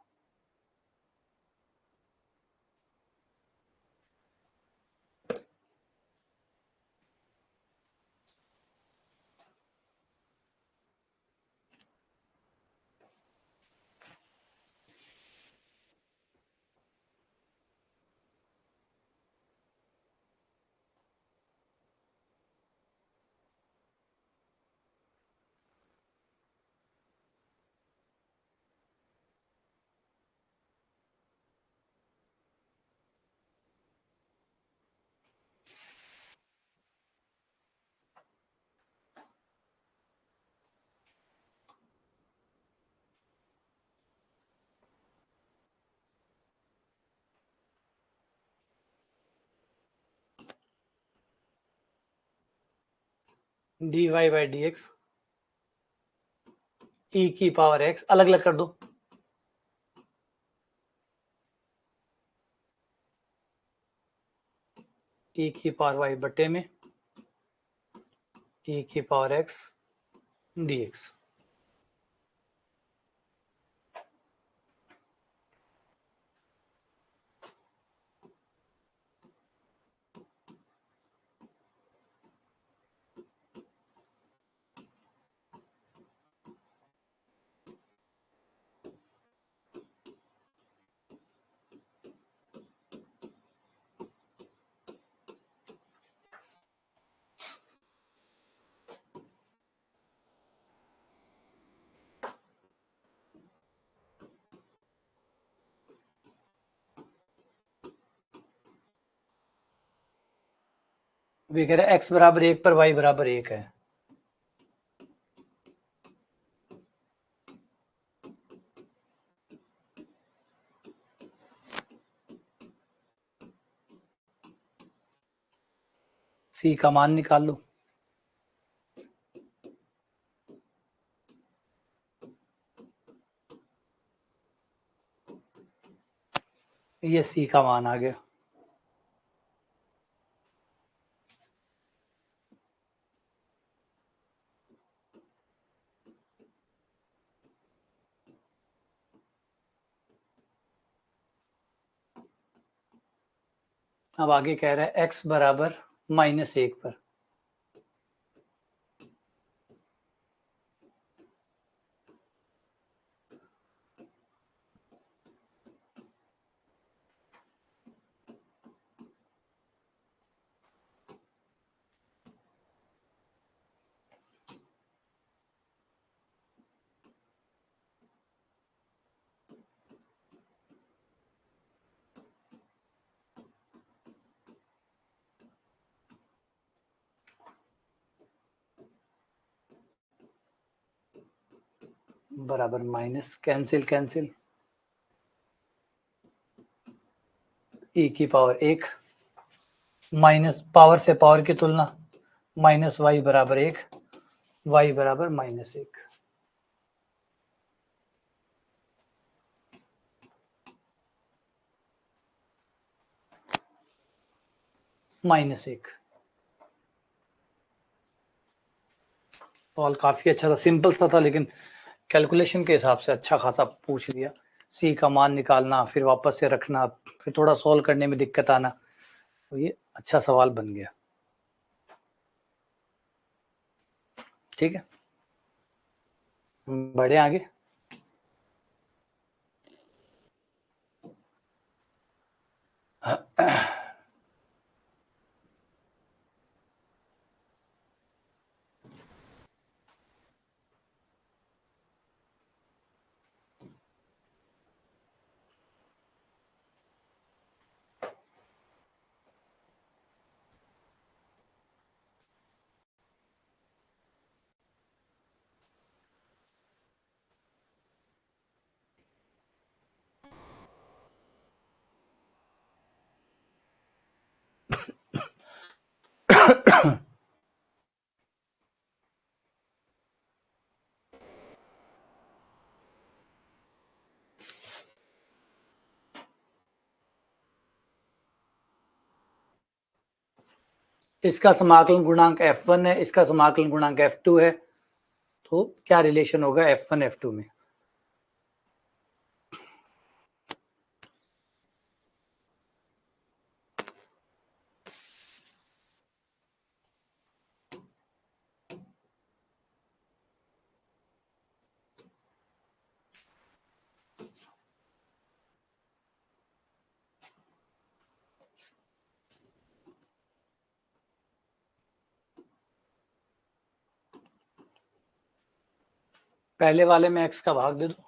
A: dy by d x e की पावर x अलग अलग कर दो। e की पावर y बटे में e की पावर x dx। अभी कह रहे x बराबर 1 पर y बराबर 1 है। c का मान निकाल लो। ये c का मान आ गया। अब आगे कह रहा है x बराबर -1 पर। बराबर माइनस, कैंसिल कैंसिल, e की पावर 1, माइनस पावर से पावर की तुलना, -y बराबर 1, y बराबर -1। -1 सवाल काफी अच्छा था, सिंपल सा था, लेकिन कैलकुलेशन के हिसाब से अच्छा खासा पूछ लिया। सी का मान निकालना, फिर वापस से रखना, फिर थोड़ा सॉल्व करने में दिक्कत आना, तो ये अच्छा सवाल बन गया। ठीक है, बढ़े आगे। इसका समाकलन गुणांक f1 है, इसका समाकलन गुणांक f2 है, तो क्या रिलेशन होगा f1 f2 में? पहले वाले में x का भाग दे दो,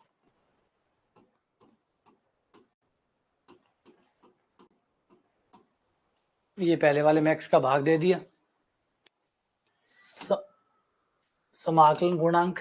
A: ये पहले वाले में x का भाग दे दिया, समाकलन गुणांक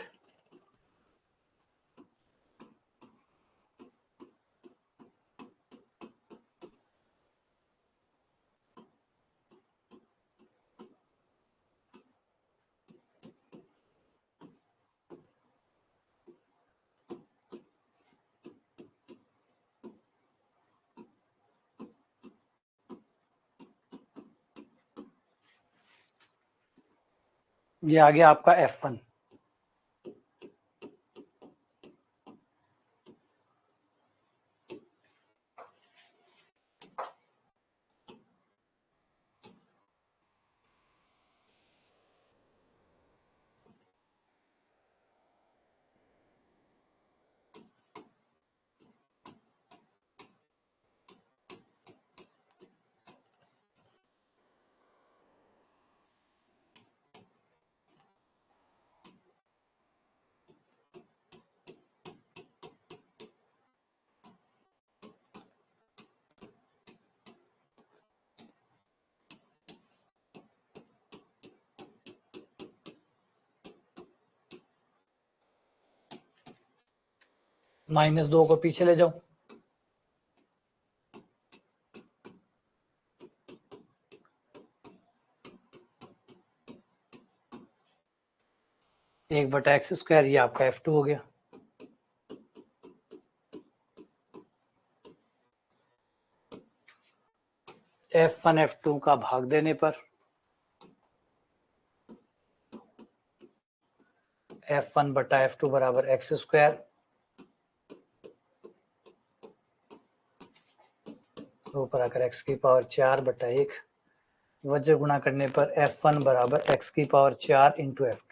A: ये आ गया आपका f1। -2 को पीछे ले जाओ, एक बटा एक्स स्क्वायर, ये आपका f2 हो गया। f1 f2 का भाग देने पर f1 बटा f2 बराबर एक्स स्क्वायर, ऊपर आकर x की पावर 4 बटा 1, वज्र गुणा करने पर F1 बराबर x की पावर 4 इंटू F2।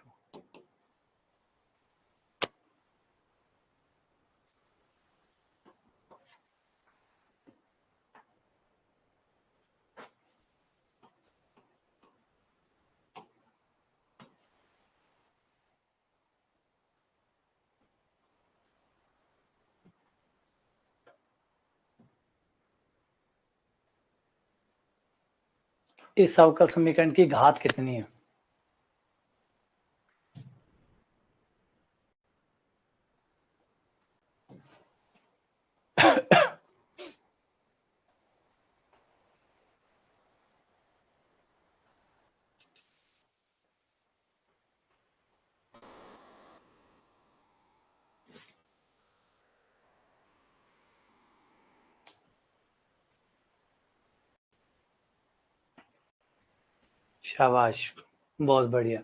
A: इस अवकल समीकरण की घात कितनी है? शाबाश, बहुत बढ़िया,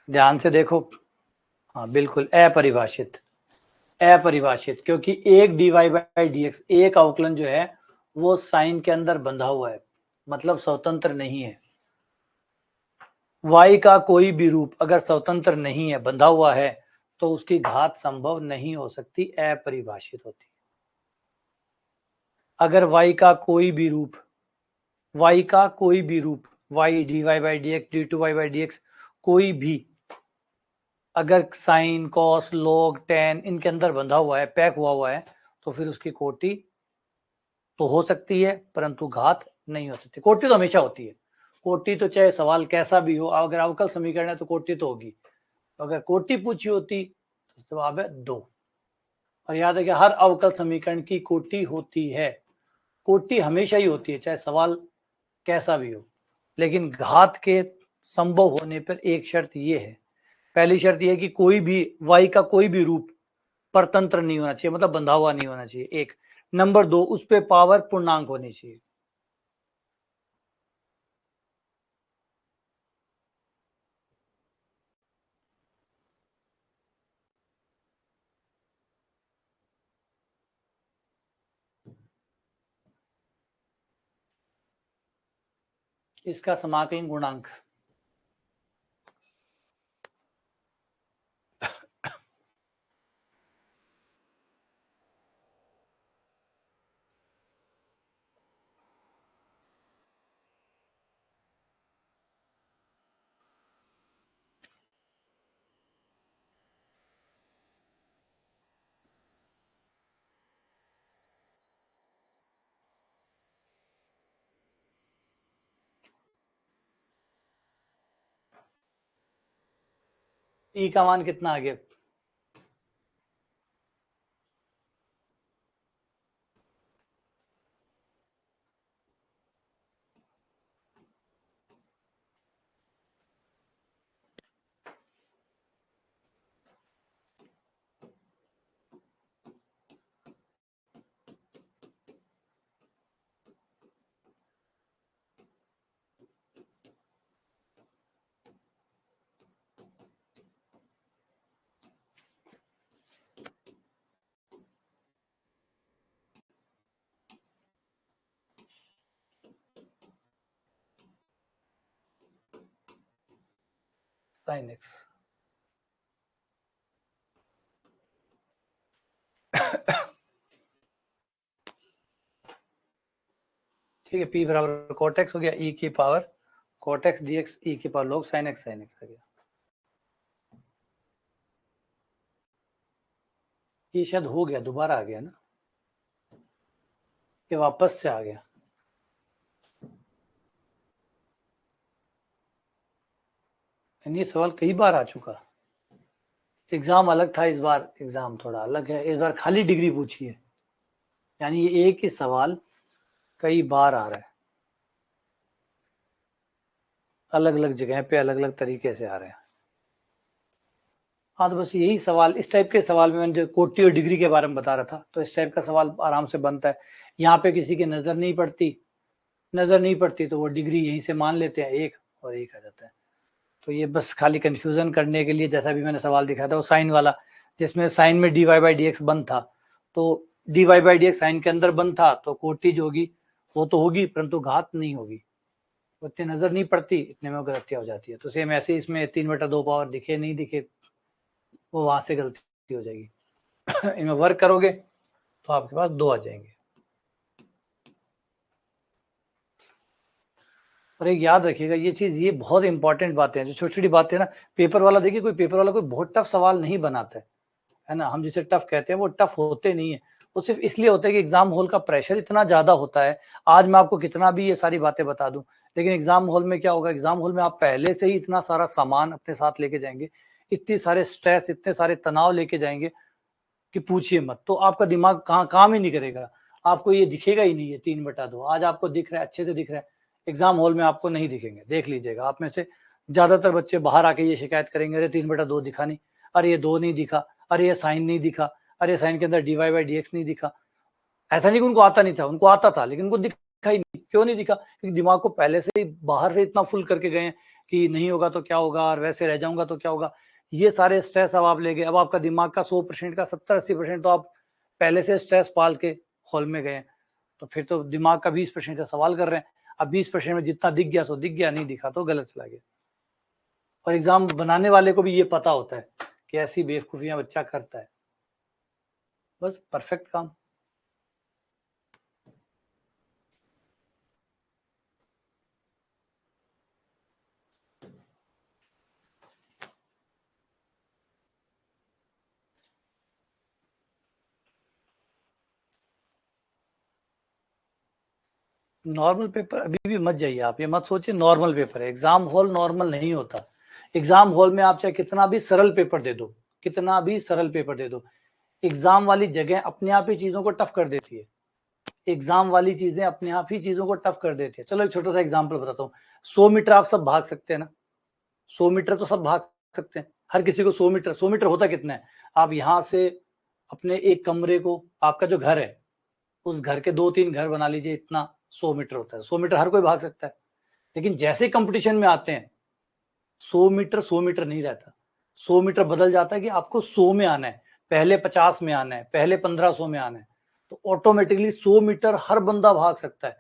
A: ध्यान से देखो। हाँ बिल्कुल, अपरिभाषित, अपरिभाषित, क्योंकि एक dy बाई डी एक्स, एक अवकलन जो है वो साइन के अंदर बंधा हुआ है, मतलब स्वतंत्र नहीं है। y का कोई भी रूप अगर स्वतंत्र नहीं है, बंधा हुआ है, तो उसकी घात संभव नहीं हो सकती, अपरिभाषित होती है। अगर y का कोई भी रूप, y का कोई भी रूप, y dy by d x, d two y by d x, कोई भी अगर साइन, कॉस, लॉग, टेन इनके अंदर बंधा हुआ है, पैक हुआ है, तो फिर उसकी कोटि तो हो सकती है, परंतु घात नहीं हो सकती। कोटि तो हमेशा होती है, कोटि तो चाहे सवाल कैसा भी हो, अगर अवकल समीकरण है तो कोटि तो होगी। अगर कोटि पूछी होती तो जवाब है 2। और याद है कि हर अवकल समीकरण की कोटि होती है, कोटि हमेशा ही होती है, चाहे सवाल कैसा भी हो। लेकिन घात के संभव होने पर एक शर्त ये है, पहली शर्त यह है कि कोई भी y का कोई भी रूप परतंत्र नहीं होना चाहिए, मतलब बंधा हुआ नहीं होना चाहिए, एक। नंबर 2, उस पे पावर पूर्णांक होनी चाहिए। इसका समाकलन गुणांक ई का मान कितना आ गया? Sine x. ठीक है, p बराबर cot x हो गया, e की power cot x dx, e की power log sin x sin x आ गया। ये शायद हो गया, दोबारा आ गया ना, ये वापस से आ गया। ये सवाल कई बार आ चुका, एग्जाम अलग था, इस बार एग्जाम थोड़ा अलग है, इस बार खाली डिग्री पूछी है, यानी ये एक ही सवाल कई बार आ रहा है, अलग अलग जगह पे अलग अलग तरीके से आ रहे हैं। हाँ तो बस यही सवाल, इस टाइप के सवाल में मैंने जो कोटि और डिग्री के बारे में बता रहा था, तो इस टाइप का सवाल आराम से बनता है। यहाँ पे किसी की नजर नहीं पड़ती, नजर नहीं पड़ती तो वो डिग्री यहीं से मान लेते हैं, एक और एक आ जाता है। तो ये बस खाली कंफ्यूजन करने के लिए, जैसा भी मैंने सवाल दिखाया था वो साइन वाला, जिसमें साइन में dy बाई डी एक्स बंद था, तो dy by d x sine के अंदर बंद था, तो कोटि जो होगी वो तो होगी परंतु घात नहीं होगी, उतनी नजर नहीं पड़ती, इतने में गलतियां हो जाती है। तो सेम ऐसे ही इसमें 3/2 पावर दिखे नहीं दिखे, वो वहां से गलती हो जाएगी। इनमें वर्क करोगे तो आपके पास 2 आ जाएंगे। और एक याद रखिएगा ये चीज, ये बहुत इंपॉर्टेंट बातें हैं, जो छोटी छोटी बातें ना, पेपर वाला देखिए, कोई पेपर वाला कोई बहुत टफ सवाल नहीं बनाता है ना, हम जिसे टफ कहते हैं वो टफ होते नहीं है, वो सिर्फ इसलिए होता है कि एग्जाम हॉल का प्रेशर इतना ज्यादा होता है। आज मैं आपको कितना भी ये सारी बातें बता दूं, लेकिन एग्जाम हॉल में क्या होगा, एग्जाम हॉल में आप पहले से ही इतना सारा सामान अपने साथ लेके जाएंगे, इतने सारे स्ट्रेस, इतने सारे तनाव लेके जाएंगे कि पूछिए मत। तो आपका दिमाग कहाँ काम ही नहीं करेगा, आपको ये दिखेगा ही नहीं है 3/2। आज आपको दिख रहा है, अच्छे से दिख रहा है, एग्जाम हॉल में आपको नहीं दिखेंगे। देख लीजिएगा, आप में से ज्यादातर बच्चे बाहर आके ये शिकायत करेंगे, अरे 3/2 दिखा नहीं, अरे ये 2 नहीं दिखा, अरे ये साइन नहीं दिखा, अरे साइन के अंदर dy/dx नहीं दिखा। ऐसा नहीं कि उनको आता नहीं था, उनको आता था, लेकिन उनको दिखा ही नहीं। क्यों नहीं दिखा? क्योंकि दिमाग को पहले से ही बाहर से इतना फुल करके गए हैं कि नहीं होगा तो क्या होगा, और वैसे रह जाऊंगा तो क्या होगा। ये सारे स्ट्रेस अब आप ले गए, अब आपका दिमाग का 100% का 70-80% तो आप पहले से स्ट्रेस पाल के हॉल में गए हैं, तो फिर तो दिमाग का 20% से सवाल कर रहे हैं। अब 20% में जितना दिख गया सो दिख गया, नहीं दिखा तो गलत चला गया। और एग्जाम बनाने वाले को भी ये पता होता है कि ऐसी बेवकूफियां बच्चा करता है, बस परफेक्ट काम। नॉर्मल पेपर अभी भी मत जाइए, आप ये मत सोचिए नॉर्मल पेपर है, एग्जाम हॉल नॉर्मल नहीं होता। एग्जाम हॉल में आप चाहे कितना भी सरल पेपर दे दो, कितना भी सरल पेपर दे दो, एग्जाम वाली जगह अपने आप ही चीजों को टफ कर देती है। एग्जाम वाली चीजें अपने आप ही चीजों को टफ कर देती है। चलो एक छोटा सा एग्जाम्पल बताता हूँ। 100 मीटर आप सब भाग सकते हैं ना, 100 मीटर तो सब भाग सकते हैं, हर किसी को 100 मीटर, 100 मीटर होता कितना है, आप यहाँ से अपने एक कमरे को, आपका जो घर है उस घर के 2-3 घर बना लीजिए, इतना 100 मीटर होता है। 100 मीटर हर कोई भाग सकता है, लेकिन जैसे कंपटीशन में आते हैं 100 मीटर 100 मीटर नहीं रहता। 100 मीटर बदल जाता है कि आपको 100 में आना है, पहले 50 में आना है, पहले 1500 में आना है, तो ऑटोमेटिकली 100 मीटर हर बंदा भाग सकता है।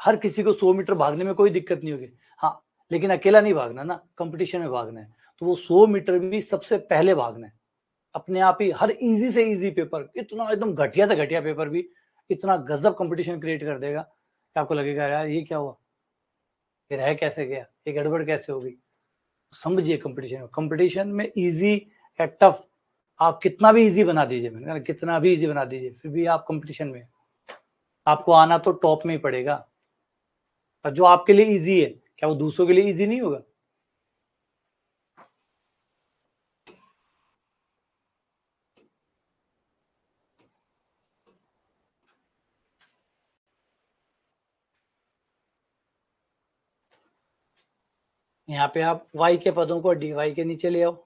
A: हर किसी को 100 मीटर भागने में कोई दिक्कत नहीं होगी। हाँ, लेकिन अकेला नहीं भागना ना, कंपटीशन में भागना है, तो वो 100 मीटर भी सबसे पहले भागना है। अपने आप ही हर इजी से इजी पेपर, इतना एकदम घटिया से घटिया पेपर भी इतना गजब कंपटीशन क्रिएट कर देगा कि आपको लगेगा यार ये क्या हुआ, ये रह कैसे गया, ये गड़बड़ कैसे होगी। समझिए कंपटीशन, कंपटीशन में इजी या टफ आप कितना भी इजी बना दीजिए, मैंने कहा कितना भी इजी बना दीजिए, फिर भी आप कंपटीशन में आपको आना तो टॉप में ही पड़ेगा। और जो आपके लिए इजी है क्या वो दूसरों के लिए इजी नहीं होगा? यहाँ पे आप y के पदों को dy के नीचे ले आओ,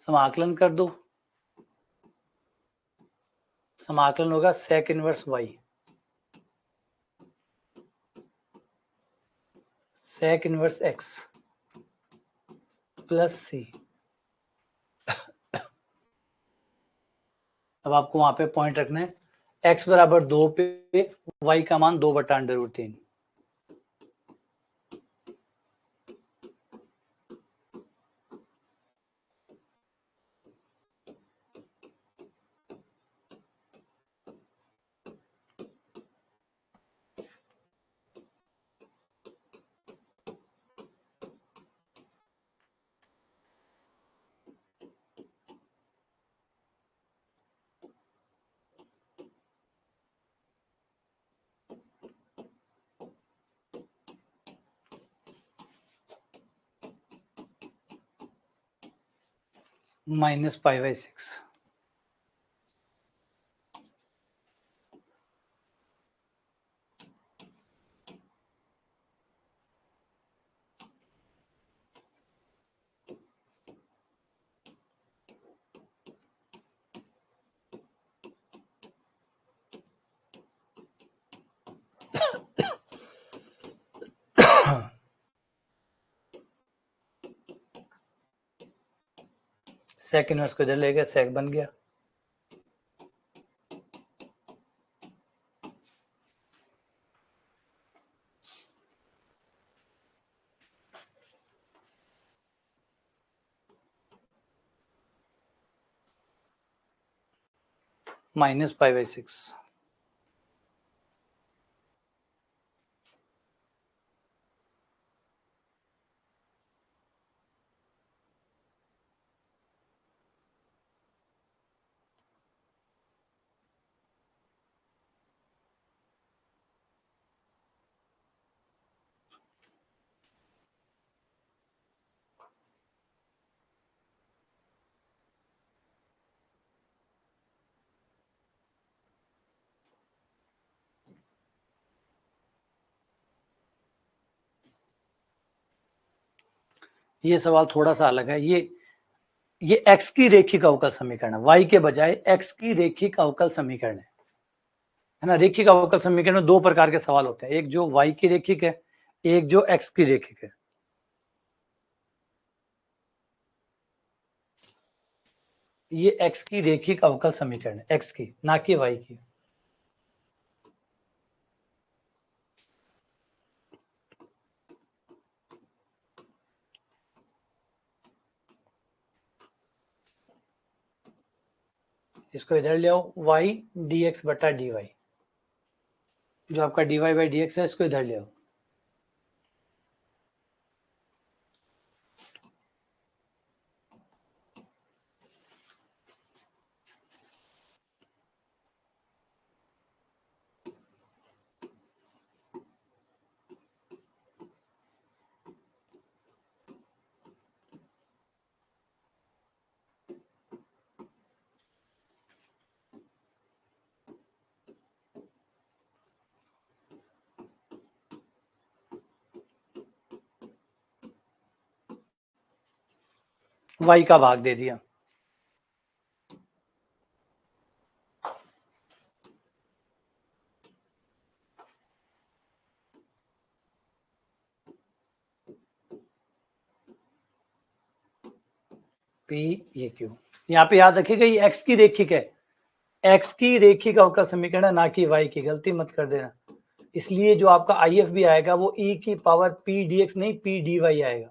A: समाकलन कर दो, समाकलन होगा sec inverse y, sec inverse x plus c। अब आपको वहां पे पॉइंट रखना है, x बराबर 2 पे y का मान 2/√3। माइनस π/6। सेक इनवर्स को इधर ले गया, सेक बन गया। -π/6। ये सवाल थोड़ा सा अलग है। ये x की रेखिक अवकल समीकरण है, y के बजाय x की रेखिक अवकल समीकरण है ना। रेखिक अवकल समीकरण में दो प्रकार के सवाल होते हैं, एक जो y की रेखिक है, एक जो x की रेखिक है। ये x की रेखिक अवकल समीकरण है, x की, ना कि y की। इसको इधर ले आओ, y dx बटा dy, जो आपका dy बाई dx है, इसको इधर ले आओ। y का भाग दे दिया। p ये q, यहाँ पे याद रखिएगा ये x की रेखिक है, x की रेखिक अवकल समीकरण है, ना कि y की, गलती मत कर देना। इसलिए जो आपका IF भी आएगा वो e की पावर p dx नहीं p dy आएगा।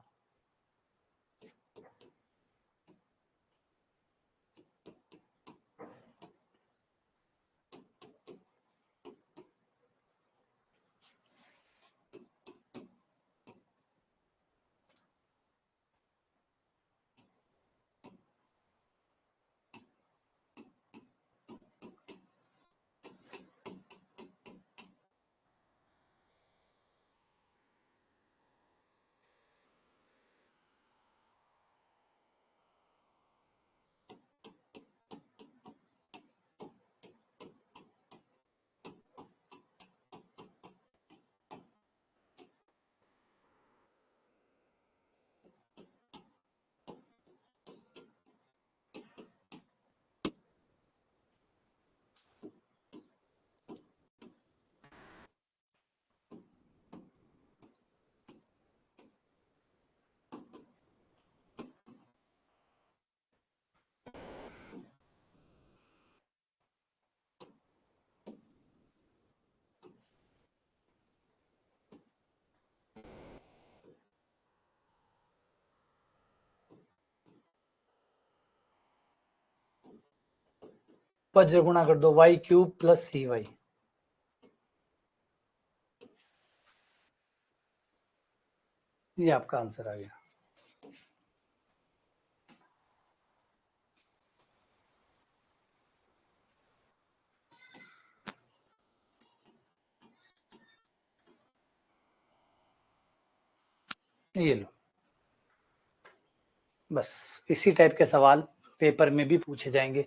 A: वज्र गुणा कर दो, y क्यूब प्लस cy, ये आपका आंसर आ गया। ये लो, बस इसी टाइप के सवाल पेपर में भी पूछे जाएंगे,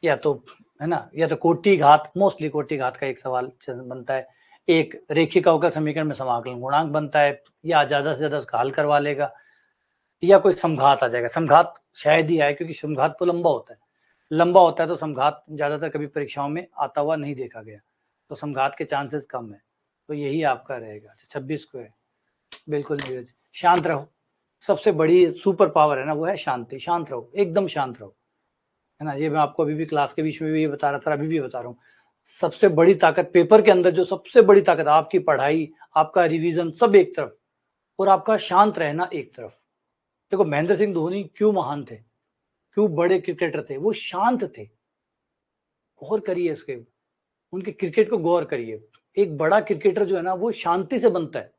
A: या तो है ना, या तो कोटि घात, मोस्टली कोटि घात का एक सवाल बनता है, एक रेखिक अवकल समीकरण में समाकलन गुणांक बनता है, या ज्यादा से ज्यादा उसका हल करवा लेगा, या कोई समघात आ जाएगा। समघात शायद ही आए, क्योंकि समघात तो लंबा होता है, लंबा होता है तो समघात ज्यादातर कभी परीक्षाओं में आता हुआ नहीं देखा गया, तो समघात के चांसेस कम है। तो यही आपका रहेगा। 26 को है, बिल्कुल नीरज शांत रहो। सबसे बड़ी सुपर पावर है ना, वो है शांति। शांत रहो, एकदम शांत रहो, है ना। ये मैं आपको अभी भी क्लास के बीच में भी ये बता रहा था, अभी भी बता रहा हूँ। सबसे बड़ी ताकत पेपर के अंदर, जो सबसे बड़ी ताकत, आपकी पढ़ाई, आपका रिवीजन सब एक तरफ, और आपका शांत रहना एक तरफ। देखो महेंद्र सिंह धोनी क्यों महान थे, क्यों बड़े क्रिकेटर थे, वो शांत थे। गौर करिए इसके, उनके क्रिकेट को गौर करिए। एक बड़ा क्रिकेटर जो है ना, वो शांति से बनता है।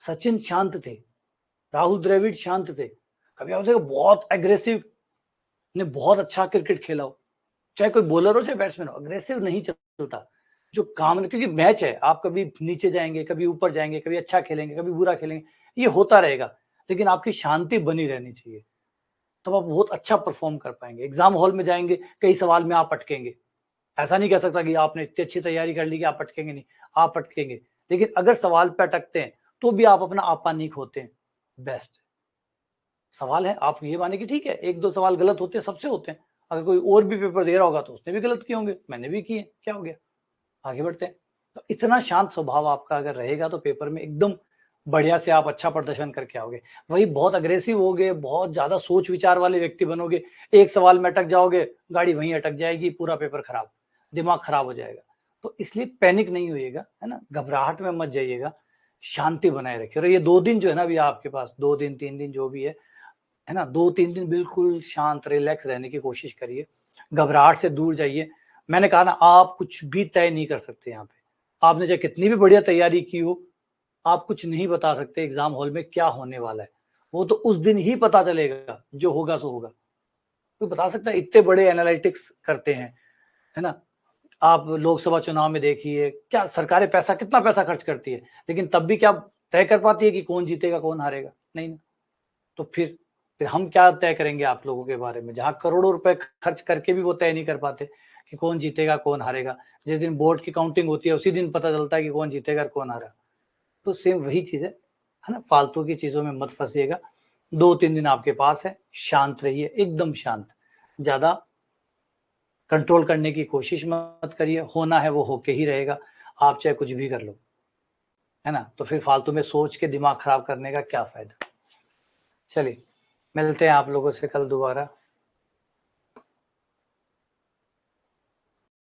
A: सचिन शांत थे, राहुल द्रविड़ शांत थे। कभी आप देखो बहुत एग्रेसिव ने बहुत अच्छा क्रिकेट खेला हो, चाहे कोई बॉलर हो चाहे बैट्समैन हो, अग्रेसिव नहीं चलता। जो काम, क्योंकि मैच है, आप कभी नीचे जाएंगे, कभी ऊपर जाएंगे, कभी अच्छा खेलेंगे, कभी बुरा खेलेंगे, ये होता रहेगा। लेकिन आपकी शांति बनी रहनी चाहिए, तब तो आप बहुत अच्छा परफॉर्म कर पाएंगे। एग्जाम हॉल में जाएंगे, कई सवाल में आप अटकेंगे, ऐसा नहीं कह सकता कि आपने इतनी अच्छी तैयारी कर ली कि आप अटकेंगे नहीं, आप अटकेंगे। लेकिन अगर सवाल पे अटकते हैं तो भी आप अपना आपा नहीं खोते हैं। बेस्ट सवाल है, आप ये माने कि ठीक है एक दो सवाल गलत होते हैं, सबसे होते हैं। अगर कोई और भी पेपर दे रहा होगा तो उसने भी गलत किए होंगे, मैंने भी किए, क्या हो गया, आगे बढ़ते हैं। तो इतना शांत स्वभाव आपका अगर रहेगा तो पेपर में एकदम बढ़िया से आप अच्छा प्रदर्शन करके आओगे। वही बहुत अग्रेसिव होगे, बहुत ज्यादा सोच विचार वाले व्यक्ति बनोगे, एक सवाल में अटक जाओगे, गाड़ी वहीं अटक जाएगी, पूरा पेपर खराब, दिमाग खराब हो जाएगा। तो इसलिए पैनिक नहीं होइएगा, है ना, घबराहट में मत जाइएगा, शांति बनाए रखिए। और ये 2 दिन जो है ना, अभी आपके पास 2 दिन 3 दिन जो भी है ना, 2-3 दिन बिल्कुल शांत रिलैक्स रहने की कोशिश करिए, घबराहट से दूर जाइए। मैंने कहा ना, आप कुछ भी तय नहीं कर सकते यहाँ पे, आपने चाहे कितनी भी बढ़िया तैयारी की हो, आप कुछ नहीं बता सकते एग्जाम हॉल में क्या होने वाला है। वो तो उस दिन ही पता चलेगा, जो होगा सो होगा। कोई बता सकता है, इतने बड़े एनालिटिक्स करते हैं, है ना। आप लोकसभा चुनाव में देखिए, क्या सरकारें पैसा, कितना पैसा खर्च करती है, लेकिन तब भी क्या तय कर पाती है कि कौन जीतेगा कौन हारेगा, नहीं ना। तो फिर हम क्या तय करेंगे आप लोगों के बारे में, जहां करोड़ों रुपए खर्च करके भी वो तय नहीं कर पाते कि कौन जीतेगा कौन हारेगा। जिस दिन बोर्ड की काउंटिंग होती है उसी दिन पता चलता है कि कौन जीतेगा और कौन हारा। तो सेम वही चीज है ना, फालतू की चीजों में मत फंसिएगा। 2-3 दिन आपके पास है, शांत रहिए, एकदम शांत, ज्यादा कंट्रोल करने की कोशिश मत करिए, होना है वो होके ही रहेगा, आप चाहे कुछ भी कर लो, है ना। तो फिर फालतू में सोच के दिमाग खराब करने का क्या फायदा। चलिए, मिलते हैं आप लोगों से कल दोबारा।